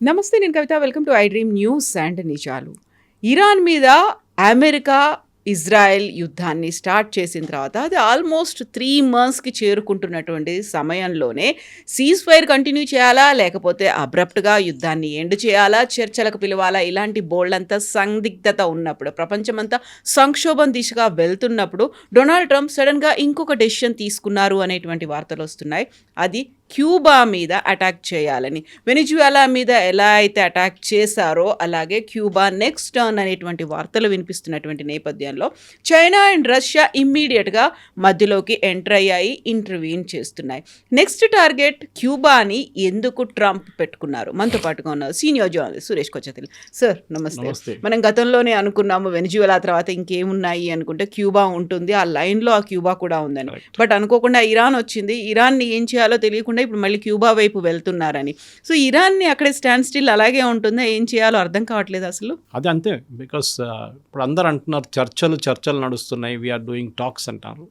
నమస్తే, నేను Kavitha. Welcome to I dream news and నిజాలు. ఇరాన్ మీద అమెరికా ఇజ్రాయెల్ యుద్ధాన్ని స్టార్ట్ చేసిన తర్వాత అది ఆల్మోస్ట్ 3 monthsకి చేరుకుంటున్నటువంటి సమయంలోనే సీజ్ ఫైర్ కంటిన్యూ చేయాలా, లేకపోతే అబ్రప్ట్గా యుద్ధాన్ని ఎండ్ చేయాలా, చర్చలకు పిలవాలా, ఇలాంటి బోల్డంతా సందిగ్ధత ఉన్నప్పుడు, ప్రపంచమంతా సంక్షోభం దిశగా వెళ్తున్నప్పుడు డొనాల్డ్ ట్రంప్ సడన్గా ఇంకొక డెసిషన్ తీసుకున్నారు అనేటువంటి వార్తలు వస్తున్నాయి. అది క్యూబా మీద అటాక్ చేయాలని. వెనిజువేలా మీద ఎలా అయితే అటాక్ చేశారో అలాగే క్యూబా నెక్స్ట్ టర్న్ అనేటువంటి వార్తలు వినిపిస్తున్నటువంటి నేపథ్యంలో చైనా అండ్ రష్యా ఇమ్మీడియట్గా మధ్యలోకి ఎంటర్ అయ్యాయి, ఇంటర్వ్యూన్ చేస్తున్నాయి. నెక్స్ట్ టార్గెట్ క్యూబాని ఎందుకు ట్రంప్ పెట్టుకున్నారు? మనతో పాటుగా ఉన్నారు సీనియర్ జర్నలిస్ట్ సురేష్ కొచ్చతిల్. సార్ నమస్తే. మనం గతంలోనే అనుకున్నాము వెనిజువేలా తర్వాత ఇంకేమున్నాయి అనుకుంటే క్యూబా ఉంటుంది, ఆ లైన్లో ఆ క్యూబా కూడా ఉందని. బట్ అనుకోకుండా ఇరాన్ వచ్చింది. ఇరాన్ని ఏం చేయాలో తెలియకుండా ఇప్పుడు మళ్ళీ క్యూబా వైపు వెళ్తున్నారని. సో ఇరాన్ని అక్కడే స్టాండ్ స్టిల్ అలాగే ఉంటుందా? ఏం చేయాలో అర్థం కావట్లేదు అసలు. అది అంతే. బికాస్ ఇప్పుడు అందరు అంటున్నారు చర్చలు నడుస్తున్నాయి, వీఆర్ డూయింగ్ టాక్స్ అంటారు.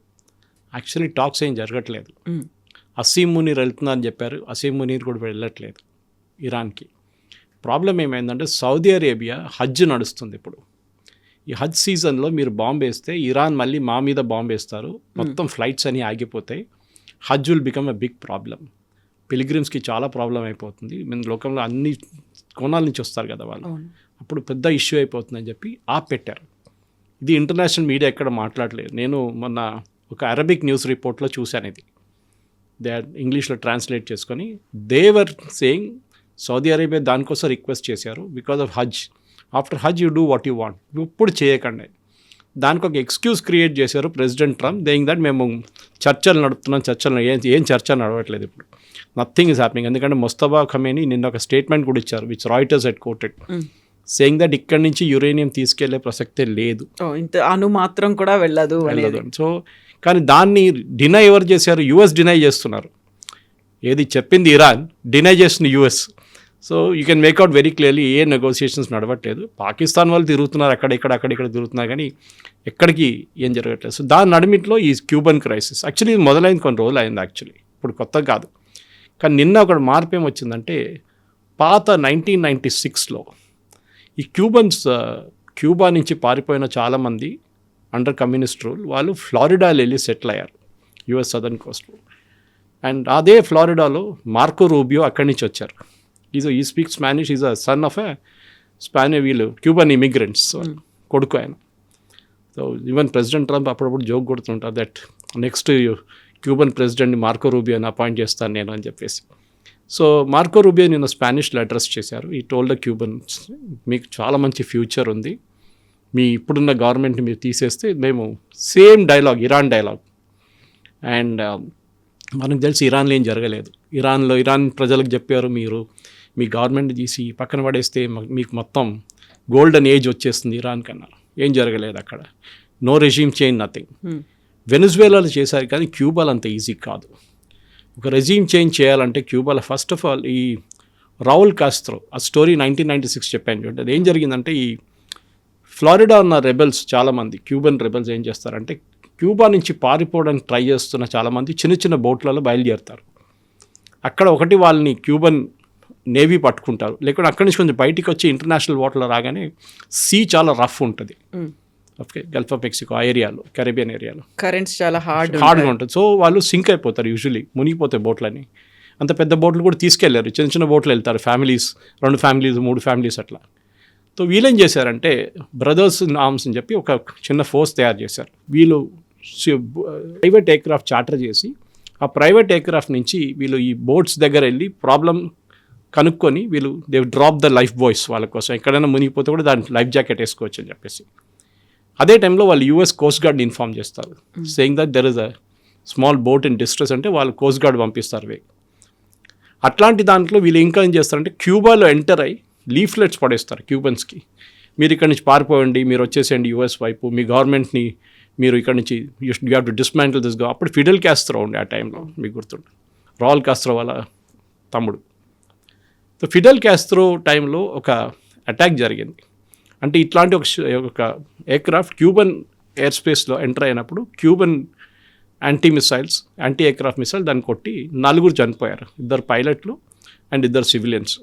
యాక్చువల్లీ టాక్స్ ఏం జరగట్లేదు. అసీమ్ మునీర్ వెళ్తున్నారని చెప్పారు, అసీమ్ మునీర్ కూడా వెళ్ళట్లేదు ఇరాన్కి. ప్రాబ్లం ఏమైందంటే సౌదీ అరేబియా హజ్ నడుస్తుంది ఇప్పుడు. ఈ హజ్ సీజన్లో మీరు బాంబు వేస్తే ఇరాన్ మళ్ళీ మా మీద బాంబు వేస్తారు, మొత్తం ఫ్లైట్స్ అని ఆగిపోతాయి. Hajj will become a big problem. పిలిగ్రిమ్స్కి చాలా ప్రాబ్లం అయిపోతుంది. మన లోకంలో అన్ని కోణాల నుంచి వస్తారు కదా వాళ్ళు, అప్పుడు పెద్ద ఇష్యూ అయిపోతుందని చెప్పి పెట్టారు. ఇది ఇంటర్నేషనల్ మీడియా ఎక్కడ మాట్లాడలేదు. నేను మొన్న ఒక అరబిక్ న్యూస్ రిపోర్ట్లో చూశాను. ఇది ఇంగ్లీష్లో ట్రాన్స్లేట్ చేసుకొని దేవర్ సేయింగ్ సౌదీ అరేబియా దానికోసం రిక్వెస్ట్ చేశారు because of Hajj. After Hajj you do what you want, ఇప్పుడు చేయకండి. దానికి ఒక ఎక్స్క్యూజ్ క్రియేట్ చేశారు ప్రెసిడెంట్ ట్రంప్, దేయింగ్ దట్ మేము చర్చలు నడుపుతున్నాం. ఏం చర్చ నడవట్లేదు ఇప్పుడు, నథింగ్ ఈజ్ హ్యాపెనింగ్. ఎందుకంటే ముస్తఫా ఖమేనీ నిన్న ఒక స్టేట్మెంట్ కూడా ఇచ్చారు, which Reuters had quoted, saying that ఇక్కడి నుంచి యురేనియం తీసుకెళ్లే ప్రసక్తే లేదు, ఇంత అణు మాత్రం కూడా వెళ్ళదు. సో కానీ దాన్ని డినై ఎవరు చేశారు? యుఎస్ డినై చేస్తున్నారు. ఏది చెప్పింది ఇరాన్, డినై చేస్తుంది US. So you can make out very clearly ఏ నెగోసియేషన్స్ నడవట్లేదు. పాకిస్తాన్ వాళ్ళు తిరుగుతున్నారు, అక్కడిక్కడ తిరుగుతున్నారు, కానీ ఎక్కడికి ఏం జరగట్లేదు. సో దాని నడిమిట్లో ఈ క్యూబన్ క్రైసిస్ యాక్చువల్లీ మొదలైంది, కొన్ని రోజులు అయింది యాక్చువల్లీ, ఇప్పుడు కొత్త కాదు. కానీ నిన్న ఒక మార్పు ఏమొచ్చిందంటే పాత 1996లో ఈ క్యూబా నుంచి పారిపోయిన చాలామంది అండర్ కమ్యూనిస్ట్ రూల్ వాళ్ళు ఫ్లారిడాలో వెళ్ళి సెటిల్ అయ్యారు, యుఎస్ సదర్న్ కోస్ట్లో. అండ్ అదే ఫ్లారిడాలో మార్కో రూబియో అక్కడి నుంచి వచ్చారు. He speak Spanish, is a son of వీళ్ళు క్యూబన్ ఇమిగ్రెంట్స్ కొడుకు ఆయన. సో ఈవెన్ ప్రెసిడెంట్ ట్రంప్ అప్పుడప్పుడు జోక్ కొడుతుంటారు దట్ నెక్స్ట్ క్యూబన్ ప్రెసిడెంట్ని మార్కో రూబియోని అపాయింట్ చేస్తాను నేను అని చెప్పేసి. సో మార్కో రూబియో నిన్న స్పానిష్లో అడ్రస్ చేశారు. ఈ టోల్డ్ ద క్యూబన్స్, మీకు చాలా మంచి ఫ్యూచర్ ఉంది, మీ ఇప్పుడున్న గవర్నమెంట్ని మీరు తీసేస్తే మేము same dialogue, Iran dialogue. And మనకు తెలిసి ఇరాన్లో ఏం జరగలేదు. ఇరాన్ ప్రజలకు చెప్పారు, మీరు మీ గవర్నమెంట్ తీసి పక్కన పడేస్తే మీకు మొత్తం గోల్డెన్ ఏజ్ వచ్చేస్తుంది ఇరాన్ కన్నా. ఏం జరగలేదు అక్కడ, నో రెజీమ్ చేంజ్, నథింగ్. వెనిజువేలాలో చేశారు, కానీ క్యూబాలో అంత ఈజీ కాదు. ఒక రెజీమ్ చేంజ్ చేయాలంటే క్యూబాలో ఫస్ట్ ఆఫ్ ఆల్ ఈ రౌల్ కాస్ట్రో, ఆ స్టోరీ 1996 చెప్పాను చూడండి. అది ఏం జరిగిందంటే ఈ ఫ్లారిడా ఉన్న రెబెల్స్ చాలామంది క్యూబన్ రెబెల్స్ ఏం చేస్తారంటే క్యూబా నుంచి పారిపోవడానికి ట్రై చేస్తున్న చాలామంది చిన్న బోట్లలో బయలుదేరుతారు. అక్కడ ఒకటి వాళ్ళని క్యూబన్ నేవీ పట్టుకుంటారు, లేకుంటే అక్కడి నుంచి కొంచెం బయటికి వచ్చి ఇంటర్నేషనల్ వాటర్లో రాగానే సీ చాలా రఫ్ ఉంటుంది. ఓకే, గల్ఫ్ ఆఫ్ మెక్సికో ఆ ఏరియాలో, కరేబియన్ ఏరియాలో కరెంట్స్ చాలా హార్డ్గా ఉంటుంది. సో వాళ్ళు సింక్ అయిపోతారు, యూజువలీ మునిగిపోతాయి బోట్లని. అంత పెద్ద బోట్లు కూడా తీసుకెళ్లారు, చిన్న బోట్లు వెళ్తారు, ఫ్యామిలీస్, 2 ఫ్యామిలీస్ 3 ఫ్యామిలీస్ అట్లా. సో వీళ్ళేం చేశారంటే బ్రదర్స్ ఇన్ ఆర్మ్స్ అని చెప్పి ఒక చిన్న ఫోర్స్ తయారు చేశారు. వీళ్ళు ప్రైవేట్ ఎయిర్క్రాఫ్ట్ చార్టర్ చేసి ఆ ప్రైవేట్ ఎయిర్క్రాఫ్ట్ నుంచి వీళ్ళు ఈ బోట్స్ దగ్గర వెళ్ళి ప్రాబ్లం కనుక్కొని వీళ్ళు they drop the life boys వాళ్ళ కోసం. ఎక్కడైనా మునిగిపోతే కూడా దాని లైఫ్ జాకెట్ వేసుకోవచ్చు అని చెప్పేసి. అదే టైంలో వాళ్ళు యూఎస్ కోస్ట్ గార్డ్ని ఇన్ఫార్మ్ చేస్తారు, saying that there is a small boat in distress అంటే వాళ్ళు కోస్ట్ గార్డ్ పంపిస్తారు. అట్లాంటి దాంట్లో వీళ్ళు ఇంకా ఏం చేస్తారంటే క్యూబాలో ఎంటర్ అయ్యి లీఫ్లెట్స్ పడేస్తారు క్యూబన్స్కి, మీరు ఇక్కడ నుంచి పారిపోయండి, మీరు వచ్చేసేయండి యూఎస్ వైపు, మీ గవర్నమెంట్ని మీరు ఇక్కడ నుంచి you have to dismantle this. అప్పుడు ఫిడెల్ కాస్ట్రో ఉండే ఆ టైంలో, మీకు గుర్తుండే, రాల్ కాస్ట్రో వాళ్ళ తమ్ముడు. సో ఫిడెల్ కాస్ట్రో టైంలో ఒక అటాక్ జరిగింది. అంటే ఇట్లాంటి ఒక ఎయిర్క్రాఫ్ట్ క్యూబన్ ఎయిర్ స్పేస్లో ఎంటర్ అయినప్పుడు క్యూబన్ యాంటీ ఎయిర్క్రాఫ్ట్ మిసైల్ దాన్ని కొట్టి 4 చనిపోయారు, 2 పైలట్లు అండ్ 2 సివిలియన్స్.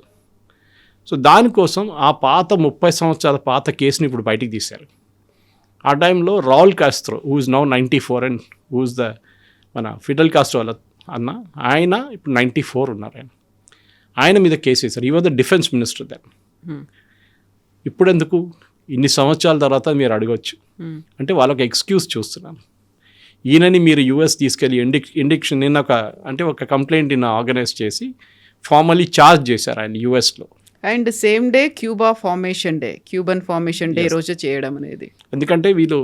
సో దానికోసం ఆ పాత 30 సంవత్సరాల పాత కేసుని ఇప్పుడు బయటికి తీశారు. ఆ టైంలో Raul Castro who is now 94 and who is మన ఫిడెల్ కాస్ట్రో వాళ్ళ అన్న, ఆయన ఇప్పుడు 94 ఉన్నారు. ఆయన మీద కేసు వేశారు. He was the defence minister then. ఇప్పుడు ఎందుకు ఇన్ని సంవత్సరాల తర్వాత మీరు అడగవచ్చు అంటే వాళ్ళకి ఎక్స్క్యూజ్ చూస్తున్నాను. ఈయనని మీరు యూఎస్ తీసుకెళ్ళి ఇండిక్షన్ నిన్న ఒక కంప్లైంట్ నిన్న ఆర్గనైజ్ చేసి ఫార్మలీ ఛార్జ్ చేశారు ఆయన యూఎస్లో. And same day Cuban formation day రోజు చేయడం అనేది. ఎందుకంటే వీళ్ళు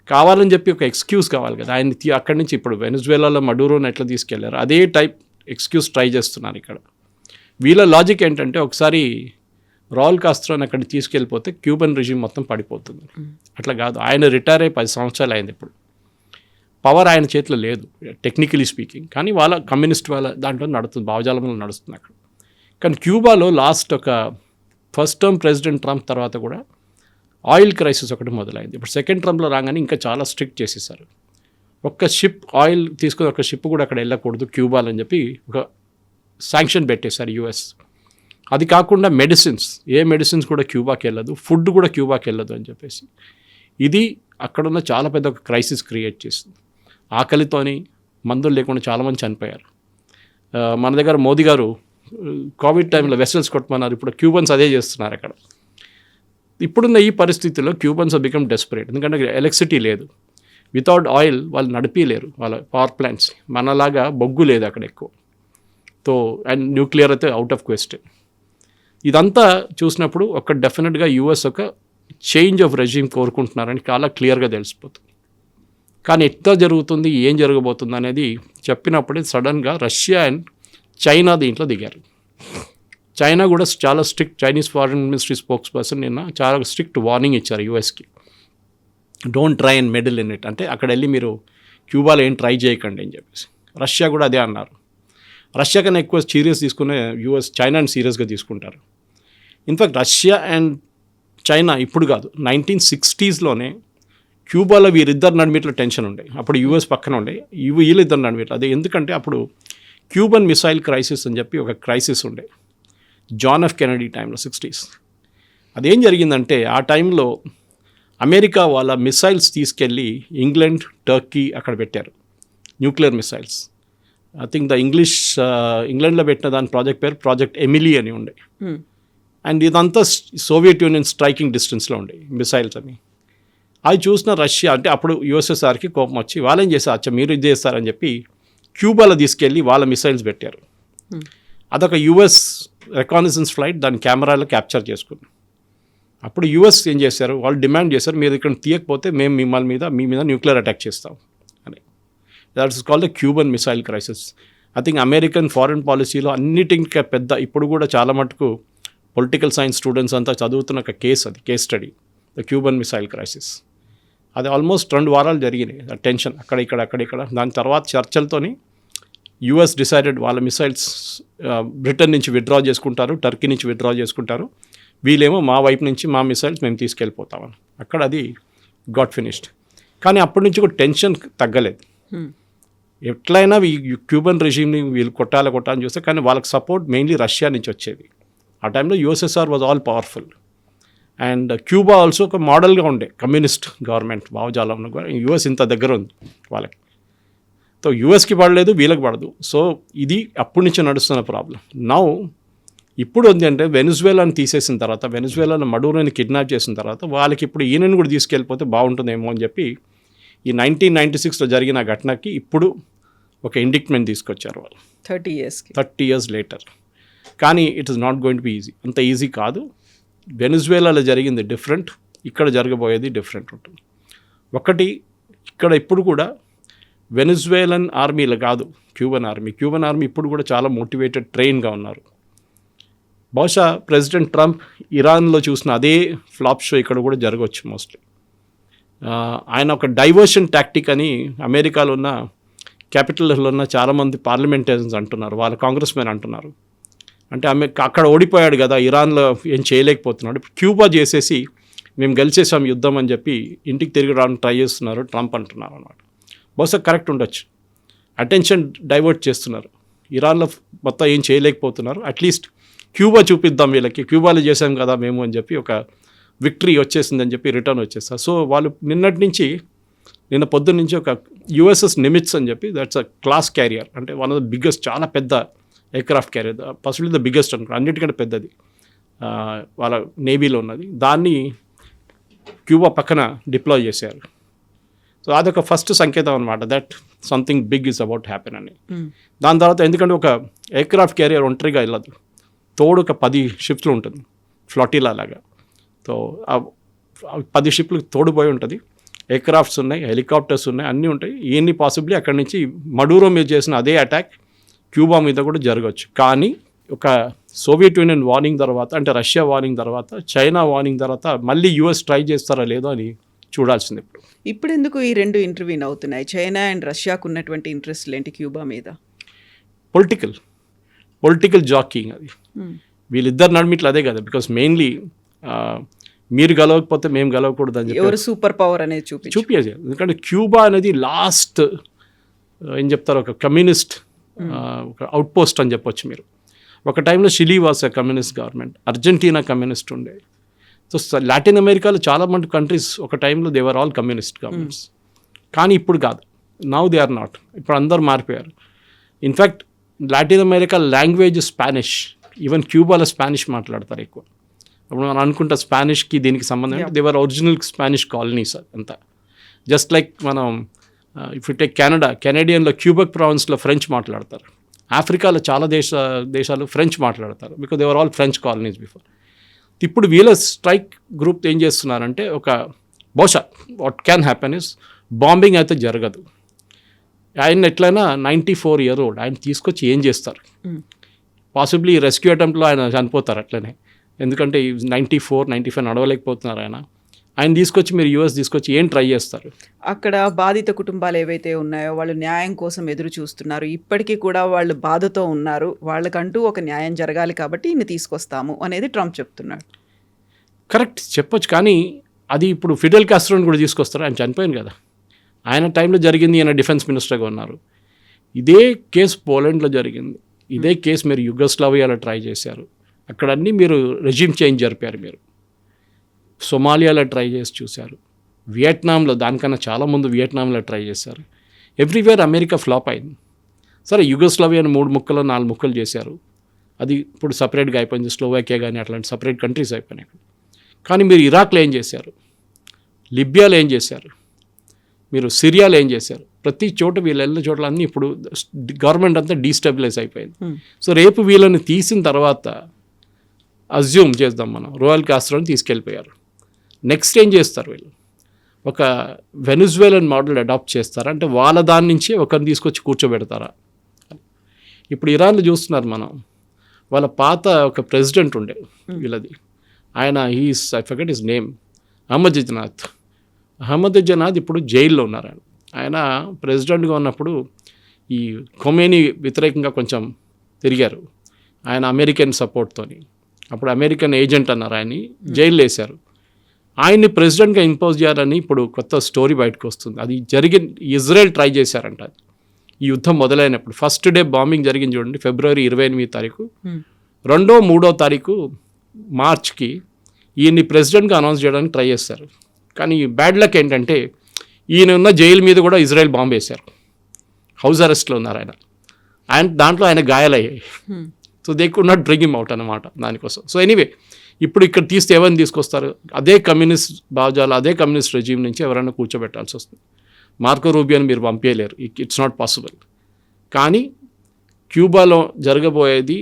కావాలని చెప్పి ఒక ఎక్స్క్యూజ్ కావాలి కదా. ఆయన అక్కడి నుంచి ఇప్పుడు వెనజువేలాలో మడూరోని ఎట్లా తీసుకెళ్లారు అదే టైప్ ఎక్స్క్యూజ్ ట్రై చేస్తున్నారు ఇక్కడ. వీళ్ళ లాజిక్ ఏంటంటే ఒకసారి రాల్ కాస్ట్రోని అక్కడికి తీసుకెళ్ళిపోతే క్యూబన్ రిజిమ్ మొత్తం పడిపోతుంది. అట్లా కాదు, ఆయన రిటైర్ అయ్యి 10 సంవత్సరాలు అయింది. ఇప్పుడు పవర్ ఆయన చేతిలో లేదు టెక్నికలీ స్పీకింగ్, కానీ వాళ్ళ కమ్యూనిస్ట్ వాళ్ళ దాంట్లో నడుస్తుంది, భావజాలంలో నడుస్తుంది అక్కడ. కానీ క్యూబాలో ఫస్ట్ టర్మ్ ప్రెసిడెంట్ ట్రంప్ తర్వాత కూడా ఆయిల్ క్రైసిస్ ఒకటి మొదలైంది. ఇప్పుడు సెకండ్ టర్మ్లో రాగానే ఇంకా చాలా స్ట్రిక్ట్ చేసేసారు. ఒక్క షిప్ ఆయిల్ తీసుకుని ఒక షిప్ కూడా అక్కడ వెళ్ళకూడదు క్యూబాలో అని చెప్పి ఒక శాంక్షన్ పెట్టేశారు యూఎస్. అది కాకుండా మెడిసిన్స్ కూడా క్యూబాకి వెళ్ళదు, ఫుడ్ కూడా క్యూబాకి వెళ్ళదు అని చెప్పేసి. ఇది అక్కడున్న చాలా పెద్ద ఒక క్రైసిస్ క్రియేట్ చేసింది. ఆకలితోని మందులు లేకుండా చాలామంది చనిపోయారు. మన దగ్గర మోదీ గారు కోవిడ్ టైంలో వెసల్స్ కొట్టమన్నారు, ఇప్పుడు క్యూబన్స్ అదే చేస్తున్నారు అక్కడ. ఇప్పుడున్న ఈ పరిస్థితుల్లో క్యూబన్స్ ఆర్ బికమ్ డెస్పరేట్, ఎందుకంటే ఎలక్ట్రిసిటీ లేదు, వితౌట్ ఆయిల్ వాళ్ళు నడిపిలేరు వాళ్ళ పవర్ ప్లాంట్స్. మనలాగా బొగ్గు లేదు అక్కడ ఎక్కువ, అండ్ న్యూక్లియర్ అయితే అవుట్ ఆఫ్ క్వశ్చన్. ఇదంతా చూసినప్పుడు డెఫినెట్గా యూఎస్ ఒక చేంజ్ ఆఫ్ రెజ్యూమ్ కోరుకుంటున్నారని చాలా క్లియర్గా తెలిసిపోతుంది. కానీ ఎట్లా జరుగుతుంది, ఏం జరగబోతుంది అనేది చెప్పినప్పుడే సడన్గా రష్యా అండ్ చైనా దీంట్లో దిగారు. చైనా కూడా చాలా strict, Chinese foreign ministry spokesperson నిన్న చాలా స్ట్రిక్ట్ వార్నింగ్ ఇచ్చారు యూఎస్కి. Don't try and meddle in it, అంటే అక్కడ వెళ్ళి మీరు క్యూబాలో ఏం ట్రై చేయకండి అని చెప్పేసి. రష్యా కూడా అదే అన్నారు. రష్యా కన్నా ఎక్కువ సీరియస్ తీసుకునే చైనాని సీరియస్గా తీసుకుంటారు. ఇన్ఫ్యాక్ట్ రష్యా అండ్ చైనా ఇప్పుడు కాదు, 1960s క్యూబాలో వీరిద్దరు నడిమిట్లో టెన్షన్ ఉండే. అప్పుడు యూఎస్ పక్కన ఉండే, వీళ్ళిద్దరు నడిమిట్లో. అదే ఎందుకంటే అప్పుడు క్యూబన్ మిసైల్ క్రైసిస్ అని చెప్పి ఒక క్రైసిస్ ఉండే జాన్ ఎఫ్ కెనడీ టైంలో 60s. అదేం జరిగిందంటే ఆ టైంలో అమెరికా వాళ్ళ మిసైల్స్ తీసుకెళ్ళి ఇంగ్లాండ్, టర్కీ అక్కడ పెట్టారు న్యూక్లియర్ మిసైల్స్. ఐ థింక్ ఇంగ్లాండ్లో పెట్టిన దాని ప్రాజెక్ట్ పేరు ప్రాజెక్ట్ ఎమిలీ అని ఉండే. అండ్ ఇదంతా సోవియట్ యూనియన్ స్ట్రైకింగ్ డిస్టెన్స్లో ఉండే మిసైల్స్ అని. అవి చూసిన రష్యా అంటే అప్పుడు యూఎస్ఎస్ఆర్కి కోపం వచ్చి వాళ్ళేం చేశారు, మీరు ఇది చేస్తారని చెప్పి క్యూబాలో తీసుకెళ్ళి వాళ్ళ మిసైల్స్ పెట్టారు. అదొక యూఎస్ రికానసెన్స్ ఫ్లైట్ దాని కెమెరాలో క్యాప్చర్ చేసుకుంది. అప్పుడు యూఎస్ ఏం చేశారు, వాళ్ళు డిమాండ్ చేశారు, మీరు ఇక్కడ తీయకపోతే మేము మీ మీద న్యూక్లియర్ అటాక్ చేస్తాం అని. That is called the Cuban missile crisis. I think American foreign పాలసీలో అన్నిటికీ పెద్ద, ఇప్పుడు కూడా చాలా మటుకు పొలిటికల్ సైన్స్ స్టూడెంట్స్ అంతా చదువుతున్న ఒక case study, the Cuban missile crisis. అది ఆల్మోస్ట్ 2 వారాలు జరిగినాయి టెన్షన్ అక్కడిక్కడ. దాని తర్వాత చర్చలతోని యూఎస్ డిసైడెడ్ వాళ్ళ మిసైల్స్ బ్రిటన్ నుంచి విత్డ్రా చేసుకుంటారు, టర్కీ నుంచి విత్డ్రా చేసుకుంటారు, వీళ్ళేమో మా వైపు నుంచి మా మిసైల్స్ మేము తీసుకెళ్ళిపోతామని. అక్కడ అది గాట్ ఫినిష్డ్. కానీ అప్పటి నుంచి కూడా టెన్షన్ తగ్గలేదు. ఎట్లయినా క్యూబన్ రెజీమ్ని వీళ్ళు కొట్టాలని చూస్తే, కానీ వాళ్ళకి సపోర్ట్ మెయిన్లీ రష్యా నుంచి వచ్చేది. ఆ టైంలో USSR was all powerful and Cuba also ఒక మోడల్గా ఉండే కమ్యూనిస్ట్ గవర్నమెంట్ భావజాలంలో. యూఎస్ ఇంత దగ్గర ఉంది వాళ్ళకి, సో యూఎస్కి పడలేదు, వీళ్ళకి పడదు. సో ఇది అప్పటి నుంచి నడుస్తున్న ప్రాబ్లం. నౌ ఇప్పుడు ఉంది అంటే వెనిజువేలాని తీసేసిన తర్వాత, వెనిజువేలాలో మడూరోని కిడ్నాప్ చేసిన తర్వాత వాళ్ళకి ఇప్పుడు ఈయనని కూడా తీసుకెళ్ళిపోతే బాగుంటుందేమో అని చెప్పి ఈ 1996లో జరిగిన ఘటనకి ఇప్పుడు ఒక ఇండిక్ట్మెంట్ తీసుకొచ్చారు వాళ్ళు 30 years later. కానీ it is not going to be easy, అంత ఈజీ కాదు. వెనిజువేలాలో జరిగింది డిఫరెంట్, ఇక్కడ జరగబోయేది డిఫరెంట్ ఉంటుంది. ఒకటి, ఇక్కడ ఇప్పుడు కూడా వెనిజువేలన్ ఆర్మీలో కాదు క్యూబన్ ఆర్మీ ఇప్పుడు కూడా చాలా మోటివేటెడ్, ట్రైన్గా ఉన్నారు. బహుశా ప్రెసిడెంట్ ట్రంప్ ఇరాన్లో చూసిన అదే ఫ్లాప్ షో ఇక్కడ కూడా జరగవచ్చు మోస్ట్లీ. ఆయన ఒక డైవర్షన్ టాక్టిక్ అని అమెరికాలో ఉన్న క్యాపిటల్లో ఉన్న చాలామంది పార్లమెంటేరియన్స్ అంటున్నారు, వాళ్ళ కాంగ్రెస్ మెన్ అంటున్నారు. అంటే అక్కడ ఓడిపోయాడు కదా, ఇరాన్లో ఏం చేయలేకపోతున్నాడు, క్యూబా చేసేసి మేము గెలిచేసాం యుద్ధం అని చెప్పి ఇంటికి తిరిగి రావడానికి ట్రై చేస్తున్నారు ట్రంప్ అంటున్నారు అనమాట. బహుశా కరెక్ట్ ఉండొచ్చు. అటెన్షన్ డైవర్ట్ చేస్తున్నారు. ఇరాన్లో మొత్తం ఏం చేయలేకపోతున్నారు, అట్లీస్ట్ క్యూబా చూపిద్దాం వీళ్ళకి, క్యూబాలో చేసాం కదా మేము అని చెప్పి ఒక విక్టరీ వచ్చేసిందని చెప్పి రిటర్న్ వచ్చేస్తారు. సో వాళ్ళు నిన్న పొద్దున్న నుంచి ఒక యుఎస్ఎస్ నిమిట్స్ అని చెప్పి దట్స్ అ క్లాస్ క్యారియర్, అంటే వన్ ఆఫ్ ద బిగ్గెస్ట్, చాలా పెద్ద aircraft carrier, possibly the biggest అనుకో, అన్నిటికంటే పెద్దది వాళ్ళ నేవీలో ఉన్నది. దాన్ని క్యూబా పక్కన డిప్లాయ్ చేశారు. సో అదొక ఫస్ట్ సంకేతం అనమాట, that something big is about happen అని. దాని తర్వాత ఎందుకంటే ఒక ఎయిర్క్రాఫ్ట్ క్యారియర్ ఒంటరిగా వెళ్ళదు, తోడు ఒక 10 షిప్స్లు ఉంటుంది, ఫ్లాటిలా లాగా. సో 10 షిప్లు తోడుపోయి ఉంటుంది, ఎయిర్క్రాఫ్ట్స్ ఉన్నాయి, హెలికాప్టర్స్ ఉన్నాయి, అన్నీ ఉంటాయి. ఇవన్నీ పాసిబ్లీ అక్కడి నుంచి మడూరో మీద చేసిన అదే అటాక్ క్యూబా మీద కూడా జరగవచ్చు. కానీ ఒక సోవియట్ యూనియన్ వార్నింగ్ తర్వాత, అంటే రష్యా వార్నింగ్ తర్వాత, చైనా వార్నింగ్ తర్వాత మళ్ళీ యూఎస్ ట్రై చేస్తారా లేదో అని చూడాల్సింది. ఇప్పుడు ఎందుకు ఈ రెండు ఇంటర్వ్యూన్ అవుతున్నాయి? చైనా అండ్ రష్యాకు ఉన్నటువంటి ఇంట్రెస్ట్లు ఏంటి క్యూబా మీద? పొలిటికల్ జాకింగ్ అది. వీళ్ళిద్దరు నడిమిట్లు అదే కదా, బికాస్ మెయిన్లీ మీరు గెలవకపోతే మేము గెలవకూడదు అని చెప్పి ఎవరు సూపర్ పవర్ అనేది చూపించాలి. ఎందుకంటే క్యూబా అనేది లాస్ట్ ఏం చెప్తారు, ఒక కమ్యూనిస్ట్ ఒక అవుట్ పోస్ట్ అని చెప్పొచ్చు మీరు. ఒక టైంలో Chile was a communist government, Argentina communist ఉండే. సో లాటిన్ అమెరికాలో చాలా మంది కంట్రీస్ ఒక టైంలో they were all communist governments. కానీ ఇప్పుడు కాదు, నౌ దే ఆర్ నాట్. ఇప్పుడు అందరు మారిపోయారు. In fact Latin America language Spanish, even క్యూబాలో స్పానిష్ మాట్లాడతారు ఎక్కువ. అప్పుడు మనం అనుకుంటా స్పానిష్కి దీనికి సంబంధం అంటే they were original Spanish colonies అంతా. జస్ట్ లైక్ మనం ఇఫ్ యు టేక్ కెనడియన్లో క్యూబెక్ ప్రావిన్స్లో ఫ్రెంచ్ మాట్లాడతారు. ఆఫ్రికాలో చాలా దేశాలు ఫ్రెంచ్ మాట్లాడతారు, because they were all French colonies before. ఇప్పుడు వీళ్ళ స్ట్రైక్ గ్రూప్ ఏం చేస్తున్నారంటే, ఒక బహుశా what can happen is bombing అయితే జరగదు. ఆయన ఎట్లయినా 94 year old, ఆయన తీసుకొచ్చి ఏం చేస్తారు? పాసిబ్లీ రెస్క్యూ అటెంప్ట్లో ఆయన చనిపోతారు అట్లనే, ఎందుకంటే 94, 95 నడవలేకపోతున్నారు ఆయన తీసుకొచ్చి మీరు యూఎస్ తీసుకొచ్చి ఏం ట్రై చేస్తారు? అక్కడ బాధిత కుటుంబాలు ఏవైతే ఉన్నాయో వాళ్ళు న్యాయం కోసం ఎదురు చూస్తున్నారు. ఇప్పటికీ కూడా వాళ్ళు బాధతో ఉన్నారు, వాళ్ళకంటూ ఒక న్యాయం జరగాలి కాబట్టి ఈయన తీసుకొస్తాము అనేది ట్రంప్ చెప్తున్నాడు. కరెక్ట్ చెప్పొచ్చు, కానీ అది ఇప్పుడు ఫిడెల్ కాస్ట్రోని కూడా తీసుకొస్తారు. ఆయన చనిపోయింది కదా, ఆయన టైంలో జరిగింది, ఈయన డిఫెన్స్ మినిస్టర్గా ఉన్నారు. ఇదే కేసు పోలాండ్లో జరిగింది, ఇదే కేసు మీరు యుగోస్లావియాలో ట్రై చేశారు, అక్కడ అన్నీ మీరు రెజ్యూమ్ చేంజ్ జరిపారు. మీరు సొమాలియాలో ట్రై చేసి చూశారు, వియట్నాంలో, దానికన్నా చాలా ముందు వియట్నాంలో ట్రై చేశారు. ఎవ్రీవేర్ అమెరికా ఫ్లాప్ అయింది. సరే యుగోస్లావియాని 3 ముక్కలు 4 ముక్కలు చేశారు, అది ఇప్పుడు సపరేట్గా అయిపోయింది. స్లోవాకియా కానీ అట్లాంటి సపరేట్ కంట్రీస్ అయిపోయినాయి. కానీ మీరు ఇరాక్లో ఏం చేశారు, లిబియాలో ఏం చేశారు, మీరు సిరియాలో ఏం చేశారు? ప్రతి చోట వీళ్ళు వెళ్ళిన చోట్ల అన్నీ ఇప్పుడు గవర్నమెంట్ అంతా డీస్టెబిలైజ్ అయిపోయింది. సో రేపు వీళ్ళని తీసిన తర్వాత అజ్యూమ్ చేద్దాం మనం రోయల్ కాస్ట్రోని తీసుకెళ్ళిపోయారు. నెక్స్ట్ ఏం చేస్తారు వీళ్ళు? ఒక వెనిజువేలన్ మోడల్ అడాప్ట్ చేస్తారా, అంటే వాళ్ళ దాని నుంచే ఒకరిని తీసుకొచ్చి కూర్చోబెడతారా? ఇప్పుడు ఇరాన్లో చూస్తున్నారు మనం, వాళ్ళ పాత ఒక ప్రెసిడెంట్ ఉండే వీళ్ళది, ఆయన ఐ ఫర్గెట్ హిస్ నేమ్, అహ్మదీజనాద్ ఇప్పుడు జైల్లో ఉన్నారు. ఆయన ప్రెసిడెంట్గా ఉన్నప్పుడు ఈ ఖొమేనీ వ్యతిరేకంగా కొంచెం తిరిగారు, ఆయన అమెరికన్ సపోర్ట్తోని. అప్పుడు అమెరికన్ ఏజెంట్ అన్నారు, ఆయన్ని జైల్లో వేశారు. ఆయన్ని ప్రెసిడెంట్గా ఇంపోజ్ చేయాలని ఇప్పుడు కొత్త స్టోరీ బయటకు వస్తుంది. అది ఇజ్రాయెల్ ట్రై చేశారంట. ఈ యుద్ధం మొదలైనప్పుడు ఫస్ట్ డే బాంబింగ్ జరిగింది చూడండి, February 28 2వ 3వ తారీఖు మార్చ్కి ఈయన్ని ప్రెసిడెంట్గా అనౌన్స్ చేయడానికి ట్రై చేశారు. కానీ బ్యాడ్ లక్ ఏంటంటే ఈయన ఉన్న జైలు మీద కూడా ఇజ్రాయెల్ బాంబు వేశారు. హౌస్ అరెస్ట్లో ఉన్నారు ఆయన దాంట్లో ఆయన గాయాలయ్యాయి. So they could not bring him out అన్నమాట దానికోసం. సో ఎనీవే ఇప్పుడు ఇక్కడ తీస్తే ఎవరిని తీసుకొస్తారు? అదే కమ్యూనిస్ట్ భావజాలు, అదే కమ్యూనిస్ట్ రెజ్యూమ్ నుంచి ఎవరైనా కూర్చోబెట్టాల్సి వస్తుంది. మార్కో రూబియోని మీరు పంపించలేరు, ఇట్స్ నాట్ పాసిబుల్. కానీ క్యూబాలో జరగబోయేది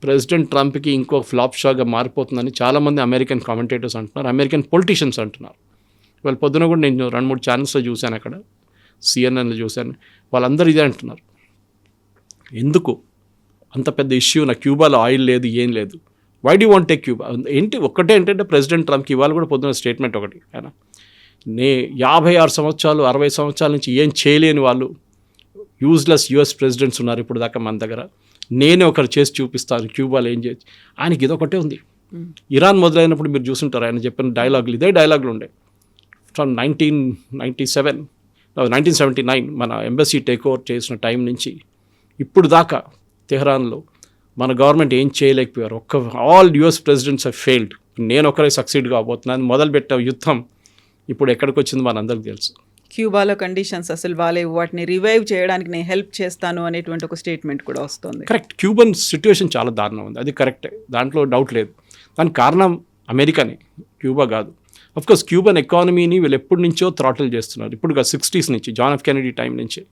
ప్రెసిడెంట్ ట్రంప్కి ఇంకో ఫ్లాప్ షాగా మారిపోతుందని చాలామంది అమెరికన్ కామెంటేటర్స్ అంటున్నారు, అమెరికన్ పొలిటీషియన్స్ అంటున్నారు. వాళ్ళ పొద్దున కూడా నేను 2-3 ఛానల్స్లో చూశాను, అక్కడ సిఎన్ఎన్లో చూశాను, వాళ్ళందరూ ఇదే అంటున్నారు. ఎందుకు అంత పెద్ద ఇష్యూ? నా క్యూబాలో ఆయిల్ లేదు, ఏం లేదు, why do want take Cuba? ఏంటి ఒక్కటే ఏంటంటే ప్రెసిడెంట్ ట్రంప్కి ఇవాళ కూడా పొద్దున స్టేట్మెంట్ ఒకటి, ఆయన 56 సంవత్సరాలు 60 సంవత్సరాల నుంచి ఏం చేయలేని వాళ్ళు యూజ్లెస్ యుఎస్ ప్రెసిడెంట్స్ ఉన్నారు ఇప్పుడు దాకా మన దగ్గర, నేనే ఒకరు చేసి చూపిస్తాను క్యూబాలో ఏం చేయొచ్చు. ఆయనకి ఇదొకటే ఉంది, ఇరాన్ మొదలైనప్పుడు మీరు చూసుంటారు ఆయన చెప్పిన డైలాగులు ఇదే డైలాగులు ఉండే. ఫ్రమ్ 1979 మన ఎంబసీ టేక్ ఓవర్ చేసిన టైం నుంచి ఇప్పుడు దాకా తెహ్రాన్లో మన గవర్నమెంట్ ఏం చేయలేకపోయారు. All US presidents have failed. నేను ఒకరే సక్సీడ్ కాబోతున్నాను. మొదలుపెట్ట యుద్ధం ఇప్పుడు ఎక్కడికి వచ్చింది మనందరికీ తెలుసు. క్యూబాలో కండిషన్స్ అసలు బాగాలేవు, వాటిని రివైవ్ చేయడానికి నేను హెల్ప్ చేస్తాను అనేటువంటి ఒక స్టేట్మెంట్ కూడా వస్తుంది. కరెక్ట్, క్యూబన్ సిచ్యువేషన్ చాలా దారుణం ఉంది, అది కరెక్టే, దాంట్లో డౌట్ లేదు. దానికి కారణం అమెరికానే, క్యూబా కాదు. అఫ్కోర్స్ క్యూబన్ ఎకానమీని వీళ్ళు ఎప్పటి నుంచో థ్రాటిల్ చేస్తున్నారు. ఇప్పుడు 60s నుంచి, జాన్ ఎఫ్ కెనడీ టైం నుంచి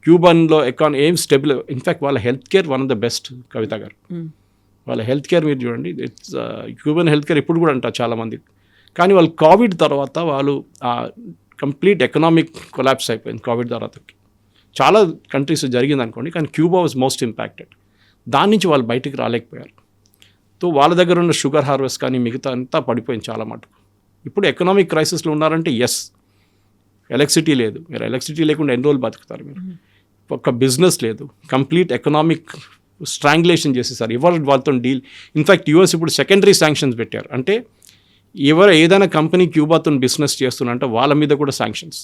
క్యూబన్లో ఏం స్టెబుల్. ఇన్ఫ్యాక్ట్ వాళ్ళ health care one of the best. Kavitha గారు వాళ్ళ హెల్త్ కేర్ మీరు చూడండి, ఇట్స్ క్యూబన్ హెల్త్ కేర్ ఇప్పుడు కూడా అంటారు చాలామంది. కానీ వాళ్ళు కోవిడ్ తర్వాత వాళ్ళు కంప్లీట్ ఎకనామిక్ కొలాప్స్ అయిపోయింది. కోవిడ్ తర్వాతకి చాలా కంట్రీస్ జరిగింది అనుకోండి, కానీ క్యూబా వాజ్ మోస్ట్ ఇంపాక్టెడ్. దాని నుంచి వాళ్ళు బయటికి రాలేకపోయారు. సో వాళ్ళ దగ్గర ఉన్న షుగర్ హార్వెస్ట్ కానీ మిగతా అంతా పడిపోయింది చాలా మటుకు. ఇప్పుడు ఎకనామిక్ క్రైసిస్లో ఉన్నారంటే ఎస్, ఎలక్ట్రిసిటీ లేదు. మీరు ఎలక్ట్రిసిటీ లేకుండా ఎన్ని రోజులు బతుకుతారు మీరు? ఒక బిజినెస్ లేదు, కంప్లీట్ ఎకనామిక్ స్ట్రాంగులేషన్ చేసేసారు. వాళ్ళతో డీల్. ఇన్ఫ్యాక్ట్ యూఎస్ ఇప్పుడు సెకండరీ శాంక్షన్స్ పెట్టారు. అంటే ఏదైనా కంపెనీ క్యూబాతో బిజినెస్ చేస్తున్నారంటే వాళ్ళ మీద కూడా శాంక్షన్స్.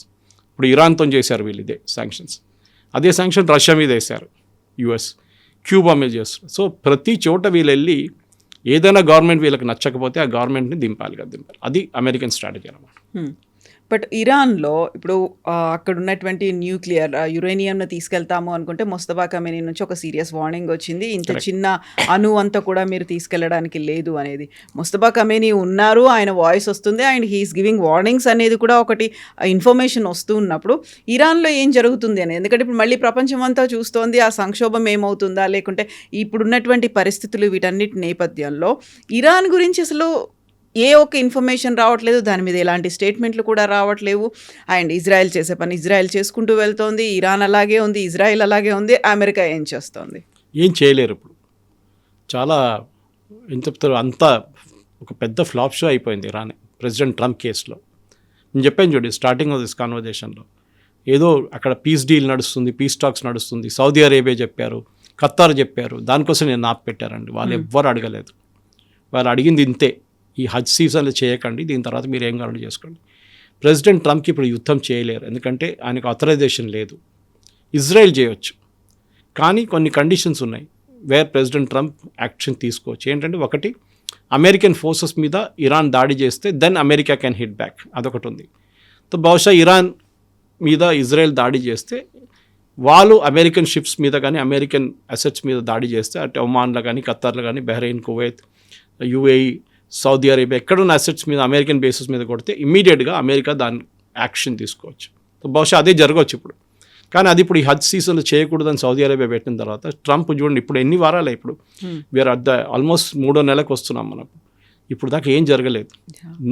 ఇప్పుడు ఇరాన్తో చేశారు వీళ్ళు ఇదే శాంక్షన్స్. అదే శాంక్షన్ రష్యా మీద వేశారు యూఎస్, క్యూబా మీద చేస్తారు. సో ప్రతి చోట వీళ్ళు వెళ్ళి ఏదైనా గవర్నమెంట్ వీళ్ళకి నచ్చకపోతే ఆ గవర్నమెంట్ని దింపాలి. అది అమెరికన్ స్ట్రాటజీ అన్నమాట. బట్ ఇరాన్లో ఇప్పుడు అక్కడ ఉన్నటువంటి న్యూక్లియర్ యురేనియంను తీసుకెళ్తాము అనుకుంటే మొస్తఫా ఖమేనీ నుంచి ఒక సీరియస్ వార్నింగ్ వచ్చింది. ఇంత చిన్న అంతా కూడా మీరు తీసుకెళ్ళడానికి లేదు అనేది. మొస్తఫా ఖమేనీ ఉన్నారు, ఆయన వాయిస్ వస్తుంది, అండ్ హీఈస్ గివింగ్ వార్నింగ్స్ అనేది కూడా ఒకటి ఇన్ఫర్మేషన్ వస్తూ ఉన్నప్పుడు ఇరాన్లో ఏం జరుగుతుంది అనేది. ఎందుకంటే ఇప్పుడు మళ్ళీ ప్రపంచం అంతా చూస్తోంది ఆ సంక్షోభం ఏమవుతుందా, లేకుంటే ఇప్పుడున్నటువంటి పరిస్థితులు వీటన్నిటి నేపథ్యంలో ఇరాన్ గురించి అసలు ఏ ఒక్క ఇన్ఫర్మేషన్ రావట్లేదు, దాని మీద ఎలాంటి స్టేట్మెంట్లు కూడా రావట్లేవు. అండ్ ఇజ్రాయెల్ చేసే పని ఇజ్రాయెల్ చేసుకుంటూ వెళ్తోంది, ఇరాన్ అలాగే ఉంది, ఇజ్రాయెల్ అలాగే ఉంది, అమెరికా ఏం చేస్తోంది? ఏం చేయలేరు. ఇప్పుడు చాలా ఏం చెప్తారు, అంతా ఒక పెద్ద ఫ్లాప్ షో అయిపోయింది ఇరాన్ ప్రెసిడెంట్ ట్రంప్ కేసులో. నేను చెప్పాను చూడండి స్టార్టింగ్ ఆఫ్ దిస్ కాన్వర్జేషన్లో, ఏదో అక్కడ పీస్ డీల్ నడుస్తుంది, పీస్ టాక్స్ నడుస్తుంది, సౌదీ అరేబియా చెప్పారు, ఖతార్ చెప్పారు, దానికోసం నేను నాప్ పెట్టారండి. వాళ్ళు ఎవ్వరు అడగలేదు. వాళ్ళు అడిగింది ఇంతే, ఈ హజ్ సీజన్లో చేయకండి, దీని తర్వాత మీరు ఏం కావాలో చేసుకోండి. ప్రెసిడెంట్ ట్రంప్కి ఇప్పుడు యుద్ధం చేయలేరు, ఎందుకంటే ఆయనకు ఆథరైజేషన్ లేదు. ఇజ్రాయెల్ చేయొచ్చు, కానీ కొన్ని కండిషన్స్ ఉన్నాయి వేర్ ప్రెసిడెంట్ ట్రంప్ యాక్షన్ తీసుకోవచ్చు. ఏంటంటే ఒకటి, అమెరికన్ ఫోర్సెస్ మీద ఇరాన్ దాడి చేస్తే then America can hit back, అదొకటి ఉంది. సో బహుశా ఇరాన్ మీద ఇజ్రాయెల్ దాడి చేస్తే వాళ్ళు అమెరికన్ షిప్స్ మీద కానీ అమెరికన్ అసెట్స్ మీద దాడి చేస్తే, అటు ఒమాన్లో కానీ ఖతార్లో కానీ Bahrain, Kuwait, UAE, Saudi Arabia ఎక్కడున్న అసెట్స్ మీద అమెరికన్ బేసిస్ మీద కొడితే ఇమ్మీడియట్గా అమెరికా దాని యాక్షన్ తీసుకోవచ్చు. బహుశా అదే జరగవచ్చు ఇప్పుడు. కానీ అది ఇప్పుడు ఈ హజ్ సీజన్లో చేయకూడదని సౌదీ అరేబియా పెట్టిన తర్వాత ట్రంప్ చూడండి ఇప్పుడు ఎన్ని వారాలే, ఇప్పుడు వీఆర్ అట్ ద ఆల్మోస్ట్ 3వ నెలకు వస్తున్నాం మనకు. ఇప్పుడు దాకా ఏం జరగలేదు,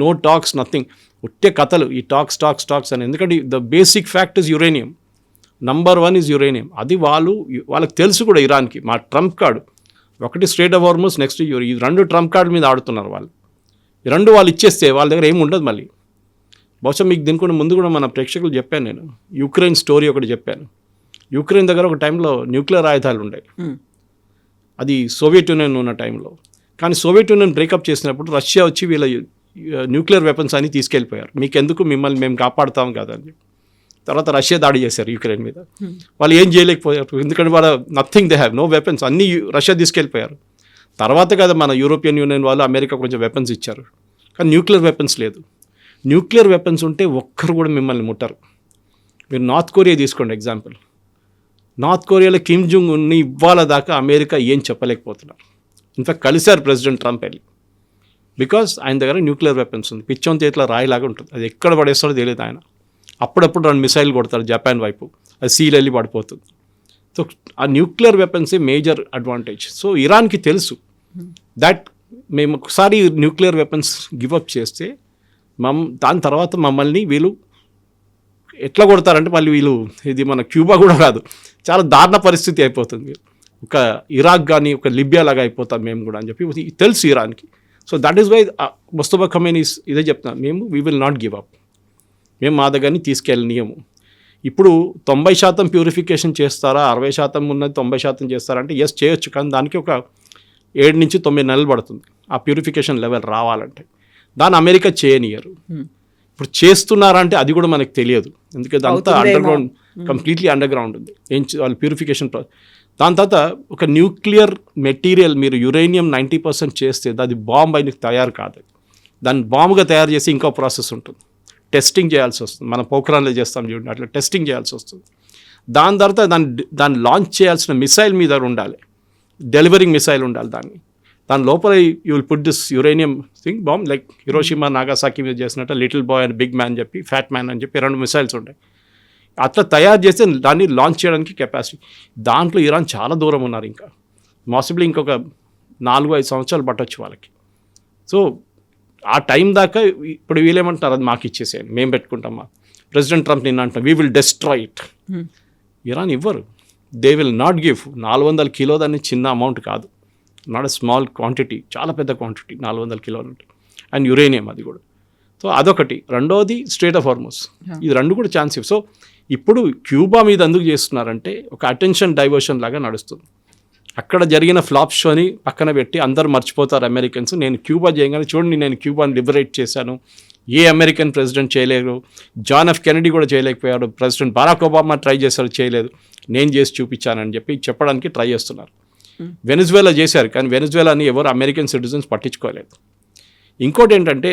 నో టాక్స్, నథింగ్, ఒట్టే కథలు ఈ టాక్స్ అని. ఎందుకంటే the basic fact is uranium, number 1 is uranium. అది వాళ్ళకి తెలుసు కూడా ఇరాన్కి. మా ట్రంప్ కార్డు ఒకటి స్ట్రేట్ ఆఫ్ హార్మజ్, నెక్స్ట్ ఈ 2 ట్రంప్ కార్డు మీద ఆడుతున్నారు వాళ్ళు. ఈ 2 వాళ్ళు ఇచ్చేస్తే వాళ్ళ దగ్గర ఏమి ఉండదు మళ్ళీ. బహుశా మీకు దీనికుండా ముందు కూడా మన ప్రేక్షకులు చెప్పాను, నేను యుక్రెయిన్ స్టోరీ ఒకటి చెప్పాను. యుక్రెయిన్ దగ్గర ఒక టైంలో న్యూక్లియర్ ఆయుధాలు ఉండే, అది సోవియట్ యూనియన్ ఉన్న టైంలో. కానీ సోవియట్ యూనియన్ బ్రేకప్ చేసినప్పుడు రష్యా వచ్చి వీళ్ళ న్యూక్లియర్ వెపన్స్ అన్ని తీసుకెళ్ళిపోయారు. మీకెందుకు, మిమ్మల్ని మేము కాపాడుతాం కదా అని. తర్వాత రష్యా దాడి చేశారు యుక్రెయిన్ మీద. వాళ్ళు ఏం చేయలేకపోయారు, ఎందుకంటే వాళ్ళ nothing, they have no weapons, అన్నీ రష్యా తీసుకెళ్ళిపోయారు. తర్వాత కదా మన యూరోపియన్ యూనియన్ వాళ్ళు అమెరికా కొంచెం వెపన్స్ ఇచ్చారు, కానీ న్యూక్లియర్ వెపన్స్ లేదు. న్యూక్లియర్ వెపన్స్ ఉంటే ఒక్కరు కూడా మిమ్మల్ని ముట్టరు. మీరు నార్త్ కొరియా తీసుకోండి ఎగ్జాంపుల్. నార్త్ కొరియాలో కిమ్ జంగ్ ఉన్ని ఇవ్వాల దాకా అమెరికా ఏం చెప్పలేకపోతున్నారు. ఇన్ఫాక్ట్ కలిశారు ప్రెసిడెంట్ ట్రంప్ వెళ్ళి, బికాస్ ఆయన దగ్గర న్యూక్లియర్ వెపన్స్ ఉంది. పిచ్చోన్ చేతిలో రాయిలాగా ఉంటుంది, అది ఎక్కడ పడేస్తాడో తెలియదు ఆయన. అప్పుడప్పుడు 2 మిసైల్ కొడతారు జపాన్ వైపు, అది సీల్ వెళ్ళి పడిపోతుంది. సో ఆ న్యూక్లియర్ వెపన్సే మేజర్ అడ్వాంటేజ్. సో ఇరాన్కి తెలుసు దట్ మేము ఒకసారి న్యూక్లియర్ వెపన్స్ గివప్ చేస్తే దాని తర్వాత మమ్మల్ని వీళ్ళు ఎట్లా కొడతారంటే మళ్ళీ వీళ్ళు, ఇది మన క్యూబా కూడా కాదు, చాలా దారుణ పరిస్థితి అయిపోతుంది. ఒక ఇరాక్ కానీ ఒక లిబియా లాగా అయిపోతాం మేము కూడా అని చెప్పి తెలుసు ఇరాన్కి. So that is why Mostafa Khamenei ఇదే చెప్తున్నాం, మేము we will not give up, మేము మా దగ్గరని తీసుకెళ్ళనీయము. ఇప్పుడు 90% ప్యూరిఫికేషన్ చేస్తారా, 60% ఉన్నది 90% చేస్తారా అంటే ఎస్ చేయొచ్చు, కానీ దానికి ఒక 7 నుంచి 9 నెలలు పడుతుంది ఆ ప్యూరిఫికేషన్ లెవెల్ రావాలంటే. దాన్ని అమెరికా చేయనియరు. ఇప్పుడు చేస్తున్నారంటే అది కూడా మనకు తెలియదు, ఎందుకంటే అంతా under ground, completely under ground ఉంది. వాళ్ళు ప్యూరిఫికేషన్ దాని తర్వాత ఒక న్యూక్లియర్ మెటీరియల్ మీరు యురేనియం 90% చేస్తే అది బాంబ్ అయిన తయారు కాదు. దాన్ని బాంబుగా తయారు చేసి ఇంకో ప్రాసెస్ ఉంటుంది, టెస్టింగ్ చేయాల్సి వస్తుంది. మనం పోఖ్రాన్లో చేస్తాం చూడండి, అట్లా టెస్టింగ్ చేయాల్సి వస్తుంది. దాని తర్వాత దాన్ని లాంచ్ చేయాల్సిన మిసైల్ మీద ఉండాలి, డెలివరింగ్ మిసైల్ ఉండాలి. దాని లోపల you will put this uranium thing bomb, like Hiroshima Nagasaki మీద చేసినట్టు little boy and big man చెప్పి, ఫ్యాట్ మ్యాన్ అని చెప్పి 2 మిసైల్స్ ఉంటాయి. అట్లా తయారు చేస్తే దాన్ని లాంచ్ చేయడానికి కెపాసిటీ. దాంట్లో ఇరాన్ చాలా దూరం ఉన్నారు, ఇంకా మాసిబ్లీ ఇంకొక 4-5 సంవత్సరాలు పట్టొచ్చు వాళ్ళకి. సో ఆ టైం దాకా ఇప్పుడు వీళ్ళేమంటున్నారు, అది మాకు ఇచ్చేసేయండి, మేము పెట్టుకుంటామా. ప్రెసిడెంట్ ట్రంప్ నిన్న అంటారు we will destroy it. Iran ఇవ్వరు, they will not give. 400 kilo దాన్ని చిన్న అమౌంట్ కాదు, నాట్ ఎ స్మాల్ క్వాంటిటీ, చాలా పెద్ద క్వాంటిటీ 400 కిలోలు ఉంటాయి. అండ్ యురేనియం అది కూడా. సో అదొకటి. రెండోది స్ట్రెయిట్ ఆఫ్ హార్మోస్, ఇది 2 కూడా ఛాన్స్ ఇవ్వ. సో ఇప్పుడు క్యూబా మీద ఎందుకు చేస్తున్నారంటే ఒక అటెన్షన్ డైవర్షన్ లాగా నడుస్తుంది. అక్కడ జరిగిన ఫ్లాప్ షోని పక్కన పెట్టి అందరు మర్చిపోతారు అమెరికన్స్. నేను క్యూబా చేయగానే చూడండి, నేను క్యూబాని లిబరేట్ చేశాను, ఏ అమెరికన్ ప్రెసిడెంట్ చేయలేరు, జాన్ ఎఫ్ కెనడీ కూడా చేయలేకపోయాడు, ప్రెసిడెంట్ బరాక్ ఒబామా ట్రై చేశారు, చేయలేదు, నేను చేసి చూపించానని చెప్పి చెప్పడానికి ట్రై చేస్తున్నారు. వెనిజువేలా చేశారు, కానీ వెనిజువేలాని ఎవరు అమెరికన్ సిటిజన్స్ పట్టించుకోలేదు. ఇంకోటి ఏంటంటే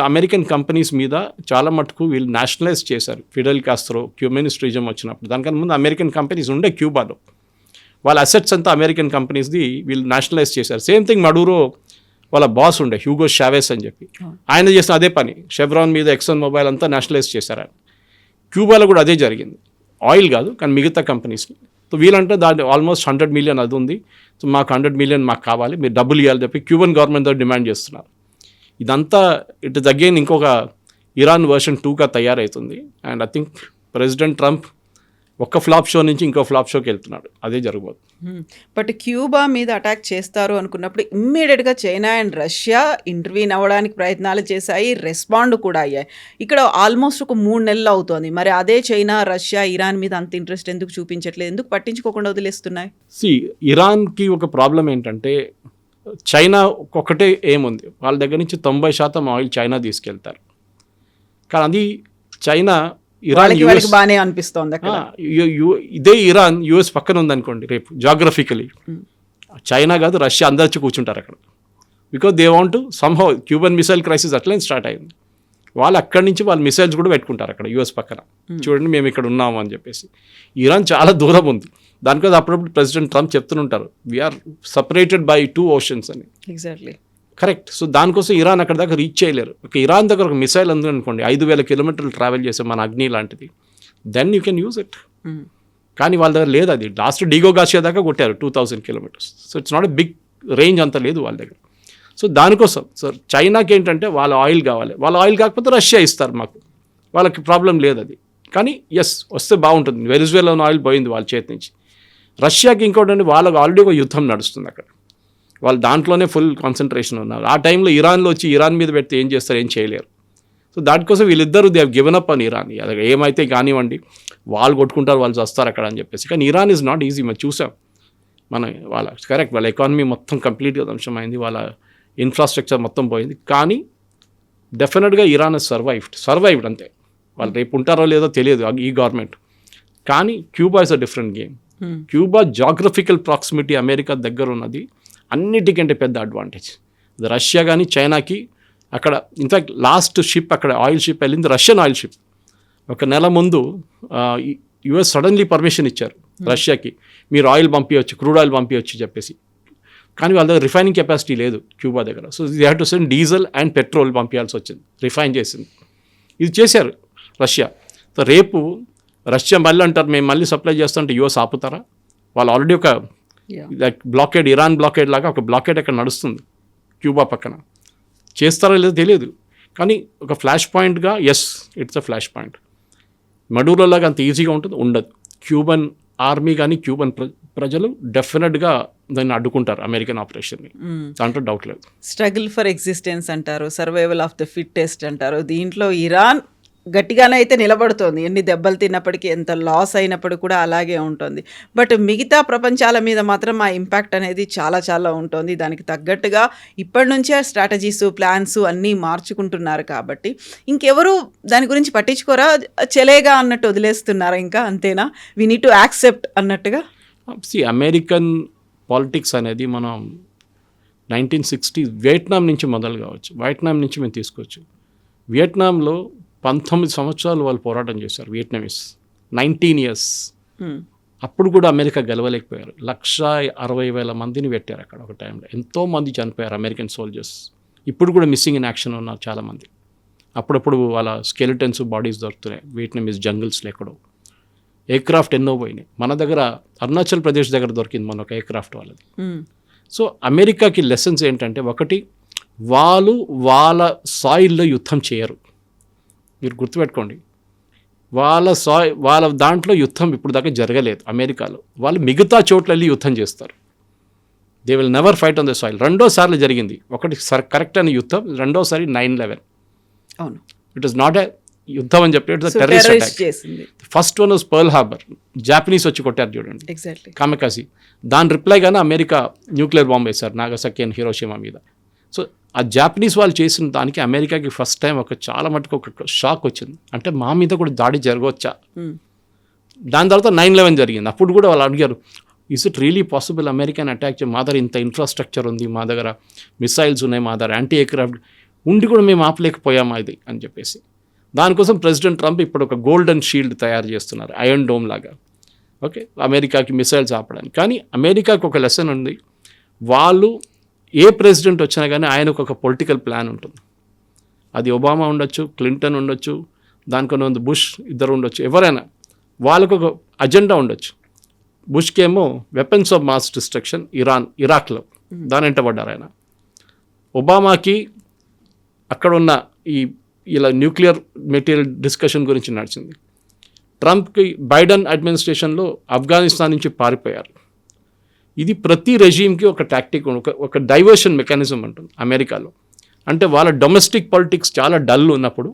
అమెరికన్ కంపెనీస్ మీద చాలా మటుకు వీళ్ళు నేషనలైజ్ చేశారు. ఫిడెల్ కాస్ట్రో క్యూమినిస్ట్ రిజం వచ్చినప్పుడు, దానికన్నా ముందు అమెరికన్ కంపెనీస్ ఉండే క్యూబాలో, వాళ్ళ అసెట్స్ అంతా అమెరికన్ కంపెనీస్ది వీళ్ళు నేషనలైజ్ చేశారు. సేమ్ థింగ్ మడూరో వాళ్ళ బాస్ ఉండే హ్యూగో షావెస్ అని చెప్పి, ఆయన చేసిన అదే పని. షెవ్రాన్ మీద ఎక్సన్ మొబైల్ అంతా నేషనలైజ్ చేశారు ఆయన. క్యూబాలో కూడా అదే జరిగింది, ఆయిల్ కాదు కానీ మిగతా కంపెనీస్ని. సో వీళ్ళంటే దాని ఆల్మోస్ట్ 100 మిలియన్ అది ఉంది, సో మాకు 100 మిలియన్ మాకు కావాలి, మీరు డబ్బులు ఇవ్వాలని చెప్పి క్యూబన్ గవర్నమెంట్తో డిమాండ్ చేస్తున్నారు. ఇదంతా ఇట్ ఇస్ అగైన్ ఇంకొక ఇరాన్ వర్షన్ 2గా తయారవుతుంది. And I think president Trump ఒక్క ఫ్లాప్ షో నుంచి ఇంకో ఫ్లాప్ షోకి వెళ్తున్నాడు, అదే జరగబోతుంది. బట్ క్యూబా మీద అటాక్ చేస్తారు అనుకున్నప్పుడు ఇమ్మీడియట్గా చైనా అండ్ రష్యా ఇంటర్వ్యూన్ అవ్వడానికి ప్రయత్నాలు చేశాయి, రెస్పాండ్ కూడా అయ్యాయి. ఇక్కడ ఆల్మోస్ట్ ఒక 3 నెలలు అవుతోంది. మరి అదే చైనా రష్యా ఇరాన్ మీద అంత ఇంట్రెస్ట్ ఎందుకు చూపించట్లేదు, ఎందుకు పట్టించుకోకుండా వదిలేస్తున్నాయి? ఇరాన్కి ఒక ప్రాబ్లం ఏంటంటే చైనా ఒకటే ఏముంది, వాళ్ళ దగ్గర నుంచి 90% ఆయిల్ చైనా తీసుకెళ్తారు. కానీ అది చైనా ఇరాన్ బాగానే అనిపిస్తోంది. ఇదే ఇరాన్ యుఎస్ పక్కన ఉందనుకోండి, రేపు జాగ్రఫికలీ చైనా కాదు రష్యా అందరు వచ్చి కూర్చుంటారు అక్కడ. Because they want somehow Cuban missile crisis అట్లనే స్టార్ట్ అయింది. వాళ్ళు అక్కడి నుంచి వాళ్ళు మిసైల్స్ కూడా పెట్టుకుంటారు అక్కడ యుఎస్ పక్కన, చూడండి మేము ఇక్కడ ఉన్నాము అని చెప్పేసి. ఇరాన్ చాలా దూరం ఉంది. దానికోసం అప్పుడప్పుడు ప్రెసిడెంట్ ట్రంప్ చెప్తుంటారు వీఆర్ సపరేటెడ్ బై 2 oceans అని. Exactly correct. సో దానికోసం ఇరాన్ అక్కడ దాకా రీచ్ చేయలేరు. ఇరాన్ దగ్గర ఒక మిసైల్ ఉంది అనుకోండి, 5,000 కిలోమీటర్లు ట్రావెల్ చేసే మన అగ్ని లాంటిది, then you can use it. కానీ వాళ్ళ దగ్గర లేదు అది. లాస్ట్ డిగో గాషియా దాకా కొట్టారు 2000 kilometres. So it's not a big range అంత లేదు వాళ్ళ దగ్గర. సో దానికోసం సో చైనాకి ఏంటంటే వాళ్ళ ఆయిల్ కావాలి, వాళ్ళ ఆయిల్ కాకపోతే రష్యా ఇస్తారు మాకు, వాళ్ళకి ప్రాబ్లం లేదు అది. కానీ ఎస్ వస్తే బాగుంటుంది. వెనిజువేలాలో ఆయిల్ పోయింది వాళ్ళ చేతి నుంచి. రష్యాకి ఇంకోటి వాళ్ళకి ఆల్రెడీ ఒక యుద్ధం నడుస్తుంది అక్కడ, వాళ్ళు దాంట్లోనే ఫుల్ కాన్సన్ట్రేషన్ ఉన్నారు. ఆ టైంలో ఇరాన్లో వచ్చి ఇరాన్ మీద పెడితే ఏం చేస్తారు, ఏం చేయలేరు. సో దానికోసం వీళ్ళిద్దరూ దే హ్యావ్ గివెన్ అప్ అని ఇరాన్. అది ఏమైతే కానివ్వండి, వాళ్ళు కొట్టుకుంటారు, వాళ్ళు వస్తారు అక్కడ అని చెప్పేసి. కానీ ఇరాన్ ఈజ్ నాట్ ఈజీ, మనం చూసాం. వాళ్ళ కరెక్ట్ వాళ్ళ ఎకానమీ మొత్తం కంప్లీట్గా ధ్వంసమైంది, వాళ్ళ ఇన్ఫ్రాస్ట్రక్చర్ మొత్తం పోయింది. కానీ డెఫినెట్గా ఇరాన్ సర్వైవ్డ్ అంతే. వాళ్ళు రేపు ఉంటారో లేదో తెలియదు ఈ గవర్నమెంట్. కానీ Cuba is a different game. Cuba geographical proximity America దగ్గర ఉన్నది అన్నిటికంటే పెద్ద అడ్వాంటేజ్. రష్యా కానీ చైనాకి అక్కడ ఇన్ఫ్యాక్ట్ లాస్ట్ షిప్ అక్కడ ఆయిల్ షిప్ వెళ్ళింది, రష్యన్ ఆయిల్ షిప్. 1 నెల ముందు యుఎస్ సడన్లీ పర్మిషన్ ఇచ్చారు రష్యాకి, మీరు ఆయిల్ పంపించవచ్చు, క్రూడ్ ఆయిల్ పంపించవచ్చు చెప్పేసి. కానీ వాళ్ళ దగ్గర రిఫైనింగ్ కెపాసిటీ లేదు క్యూబా దగ్గర. So they have to send diesel and petrol పంపించాల్సి వచ్చింది, రిఫైన్ చేసింది. ఇది చేశారు రష్యా. సో రేపు రష్యా మళ్ళీ అంటారు మేము మళ్ళీ సప్లై చేస్తుంటే యుఎస్ ఆపుతారా? వాళ్ళు ఆల్రెడీ ఒక బ్లాకేడ్, ఇరాన్ బ్లాకేడ్ లాగా ఒక బ్లాకేడ్ అక్కడ నడుస్తుంది క్యూబా పక్కన. చేస్తారో లేదో తెలియదు. కానీ ఒక ఫ్లాష్ పాయింట్గా as it's a flash point. మడూరోలాగా అంత ఈజీగా ఉంటుంది ఉండదు. క్యూబన్ ఆర్మీ కానీ క్యూబన్ ప్రజలు డెఫినెట్గా దాన్ని అడ్డుకుంటారు అమెరికన్ ఆపరేషన్ని, దాంట్లో డౌట్ లేదు. స్ట్రగుల్ ఫర్ ఎగ్జిస్టెన్స్ అంటారు, సర్వైవల్ ఆఫ్ ద ఫిట్టెస్ట్ అంటారు. దీంట్లో ఇరాన్ గట్టిగానే అయితే నిలబడుతోంది. ఎన్ని దెబ్బలు తిన్నప్పటికీ, ఎంత లాస్ అయినప్పుడు కూడా అలాగే ఉంటుంది. బట్ మిగతా ప్రపంచాల మీద మాత్రం ఆ ఇంపాక్ట్ అనేది చాలా చాలా ఉంటుంది. దానికి తగ్గట్టుగా ఇప్పటి నుంచే స్ట్రాటజీస్, ప్లాన్స్ అన్నీ మార్చుకుంటున్నారు కాబట్టి ఇంకెవరు దాని గురించి పట్టించుకోరా? చెలేగా అన్నట్టు వదిలేస్తున్నారా? ఇంకా అంతేనా? వి నీడ్ టు యాక్సెప్ట్ అన్నట్టుగా? అమెరికన్ పాలిటిక్స్ అనేది మనం 1960 వియట్నాం నుంచి మొదలు కావచ్చు. వియట్నాం నుంచి మేము తీసుకోవచ్చు. వియట్నాంలో 19 సంవత్సరాలు వాళ్ళు పోరాటం చేశారు. Vietnamese 19 years. అప్పుడు కూడా అమెరికా గెలవలేకపోయారు. 160,000 మందిని పెట్టారు అక్కడ ఒక టైంలో. ఎంతోమంది చనిపోయారు అమెరికన్ సోల్జర్స్. ఇప్పుడు కూడా మిస్సింగ్ ఇన్ యాక్షన్ ఉన్నారు చాలామంది. అప్పుడప్పుడు వాళ్ళ స్కెలిటన్స్ బాడీస్ దొరుకుతున్నాయి వియట్నామీస్ జంగిల్స్లో ఎక్కడో. ఎయిర్క్రాఫ్ట్ ఎన్నో పోయినాయి. మన దగ్గర అరుణాచల్ ప్రదేశ్ దగ్గర దొరికింది మన ఒక ఎయిర్క్రాఫ్ట్ వాళ్ళది. సో అమెరికాకి లెసన్స్ ఏంటంటే, ఒకటి, వాళ్ళు వాళ్ళ సాయిల్లో యుద్ధం చేయరు. మీరు గుర్తుపెట్టుకోండి, వాళ్ళ దాంట్లో యుద్ధం ఇప్పుడు దాకా జరగలేదు అమెరికాలో. వాళ్ళు మిగతా చోట్ల వెళ్ళి యుద్ధం చేస్తారు. They will never fight on the soil. 2 సార్లు జరిగింది. ఒకటి కరెక్ట్ అని యుద్ధం, 2వసారి 9/11. అవును, ఇట్ ఈస్ నాట్ ఎ యుద్ధం అని చెప్పి, it's terrorist attack. First one was pearl harbour. Japanese వచ్చి కొట్టారు చూడండి, ఎగ్జాక్ట్లీ, కామెకాసి. దాని రిప్లైగానే అమెరికా న్యూక్లియర్ బాంబ్ వేశారు నాగసాకి అండ్ హిరోషిమా మీద. సో ఆ జాపనీస్ వాళ్ళు చేసిన దానికి అమెరికాకి ఫస్ట్ టైం చాలా మటుకు ఒక షాక్ వచ్చింది. అంటే మా మీద కూడా దాడి జరగవచ్చా? దాని తర్వాత 9/11 జరిగింది. అప్పుడు కూడా వాళ్ళు అడిగారు, is it really possible American attack మా దగ్గర ఇంత ఇన్ఫ్రాస్ట్రక్చర్ ఉంది, మా దగ్గర మిసైల్స్ ఉన్నాయి, మా దగ్గర యాంటీ ఎయిర్క్రాఫ్ట్ ఉండి కూడా మేము ఆపలేకపోయామా ఇది అని చెప్పేసి. దానికోసం ప్రెసిడెంట్ ట్రంప్ ఇప్పుడు ఒక గోల్డెన్ షీల్డ్ తయారు చేస్తున్నారు, ఐరన్ డోమ్ లాగా. ఓకే, అమెరికాకి మిసైల్స్ ఆపడానికి. కానీ అమెరికాకి ఒక లెసన్ ఉంది. వాళ్ళు ఏ ప్రెసిడెంట్ వచ్చినా కానీ ఆయనకు ఒక పొలిటికల్ ప్లాన్ ఉంటుంది. అది ఒబామా ఉండొచ్చు, క్లింటన్ ఉండొచ్చు, దానికొన్న బుష్ ఇద్దరు ఉండొచ్చు, ఎవరైనా వాళ్ళకు ఒక అజెండా ఉండొచ్చు. బుష్కేమో వెపన్స్ ఆఫ్ మాస్ డిస్ట్రక్షన్, ఇరాక్లో దాని వెంటబడ్డారు ఆయన. ఒబామాకి అక్కడ ఉన్న ఇలా న్యూక్లియర్ మెటీరియల్ డిస్కషన్ గురించి నడిచింది. ట్రంప్కి బైడెన్ అడ్మినిస్ట్రేషన్లో ఆఫ్ఘనిస్తాన్ నుంచి పారిపోయారు. ఇది ప్రతి రెజీమ్కి ఒక టాక్టిక్, ఒక డైవర్షన్ మెకానిజం ఉంటుంది అమెరికాలో. అంటే వాళ్ళ డొమెస్టిక్ పాలిటిక్స్ చాలా డల్ ఉన్నప్పుడు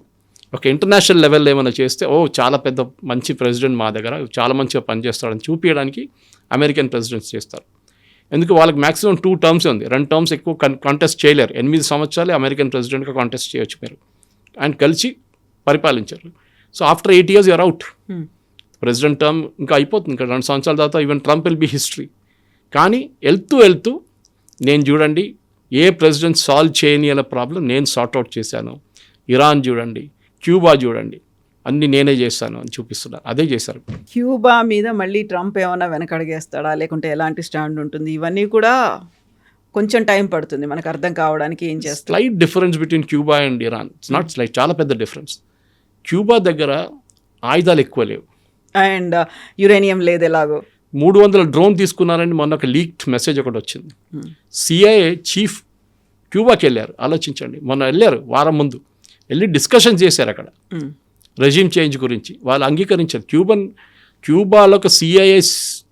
ఒక ఇంటర్నేషనల్ లెవెల్లో ఏమైనా చేస్తే, చాలా పెద్ద మంచి ప్రెసిడెంట్ మా దగ్గర చాలా మంచిగా పనిచేస్తాడని చూపించడానికి అమెరికన్ ప్రెసిడెంట్స్ చేస్తారు. ఎందుకు వాళ్ళకి మ్యాక్సిమం 2 terms ఉంది, 2 terms ఎక్కువ కాంటెస్ట్ చేయలేరు. 8 సంవత్సరాలే అమెరికన్ ప్రెసిడెంట్గా కాంటెస్ట్ చేయొచ్చు మీరు. ఆయన కలిసి పరిపాలించారు. So after 8 years you're out. President term ఇంకా అయిపోతుంది, ఇంకా 2 సంవత్సరాల తర్వాత even Trump will be history. కానీ వెళ్తూ నేను చూడండి ఏ ప్రెసిడెంట్ సాల్వ్ చేయని అనే ప్రాబ్లం నేను సార్ట్అవుట్ చేశాను. ఇరాన్ చూడండి, క్యూబా చూడండి, అన్నీ నేనే చేస్తాను అని చూపిస్తున్నారు. అదే చేశారు. క్యూబా మీద మళ్ళీ ట్రంప్ ఏమైనా వెనకడిగేస్తాడా, లేకుంటే ఎలాంటి స్టాండ్ ఉంటుంది? ఇవన్నీ కూడా కొంచెం టైం పడుతుంది మనకు అర్థం కావడానికి. ఏం చేస్తారు? Slight difference between Cuba and Iran. It's not slight, చాలా పెద్ద డిఫరెన్స్. క్యూబా దగ్గర ఆయుధాలు ఎక్కువ లేవు అండ్ యురేనియం లేదు. ఎలాగో 300 డ్రోన్ తీసుకున్నారని మొన్న ఒక లీక్డ్ మెసేజ్ ఒకటి వచ్చింది. సిఐఏ చీఫ్ క్యూబాకి వెళ్ళారు. ఆలోచించండి, మొన్న వెళ్ళారు, వారం ముందు వెళ్ళి డిస్కషన్ చేశారు అక్కడ రెజీమ్ చేంజ్ గురించి. వాళ్ళు అంగీకరించారు. క్యూబాలో ఒక సిఐఏ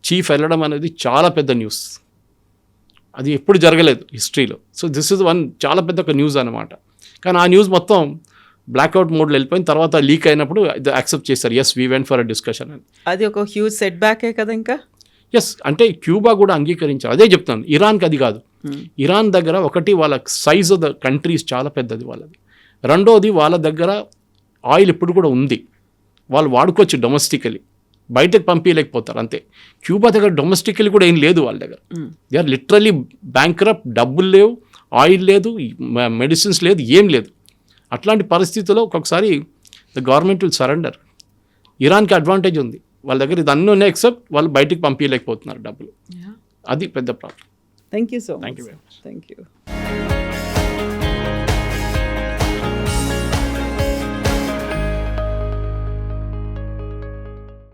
చీఫ్ వెళ్ళడం అనేది చాలా పెద్ద న్యూస్. అది ఎప్పుడు జరగలేదు హిస్టరీలో. సో దిస్ ఇస్ వన్ చాలా పెద్ద ఒక న్యూస్ అనమాట. కానీ ఆ న్యూస్ మొత్తం బ్లాక్అవుట్ మోడ్లో వెళ్ళిపోయిన తర్వాత లీక్ అయినప్పుడు యాక్సెప్ట్ చేశారు, yes we went for a discussion అని. అది ఒక హ్యూజ్ సెట్ బ్యాకే కదా. ఇంకా ఎస్ అంటే క్యూబా కూడా అంగీకరించారు. అదే చెప్తాను, ఇరాన్కి అది కాదు. ఇరాన్ దగ్గర ఒకటి వాళ్ళ సైజ్ ఆఫ్ ద కంట్రీస్ చాలా పెద్దది వాళ్ళది. రెండోది వాళ్ళ దగ్గర ఆయిల్ ఇప్పుడు కూడా ఉంది, వాళ్ళు వాడుకోవచ్చు డొమెస్టికలీ, బయటకు పంపించలేకపోతారు అంతే. క్యూబా దగ్గర డొమెస్టికలీ కూడా ఏం లేదు వాళ్ళ దగ్గర. దే ఆర్ లిటరలీ బ్యాంక్రప్ట్, డబ్బులు లేవు, ఆయిల్ లేదు, మెడిసిన్స్ లేదు, ఏం లేదు. అట్లాంటి పరిస్థితుల్లో ఒక్కొక్కసారి ద గవర్నమెంట్ విల్ సరెండర్. ఇరాన్కి అడ్వాంటేజ్ ఉంది, వాళ్ళ దగ్గర ఇది అన్నీ ఉన్నాయి, ఎక్సెప్ట్ వాళ్ళు బయటికి పంపించలేకపోతున్నారు డబ్బులు. అది పెద్ద problem. Thank you so much. Thank you very much. Thank you.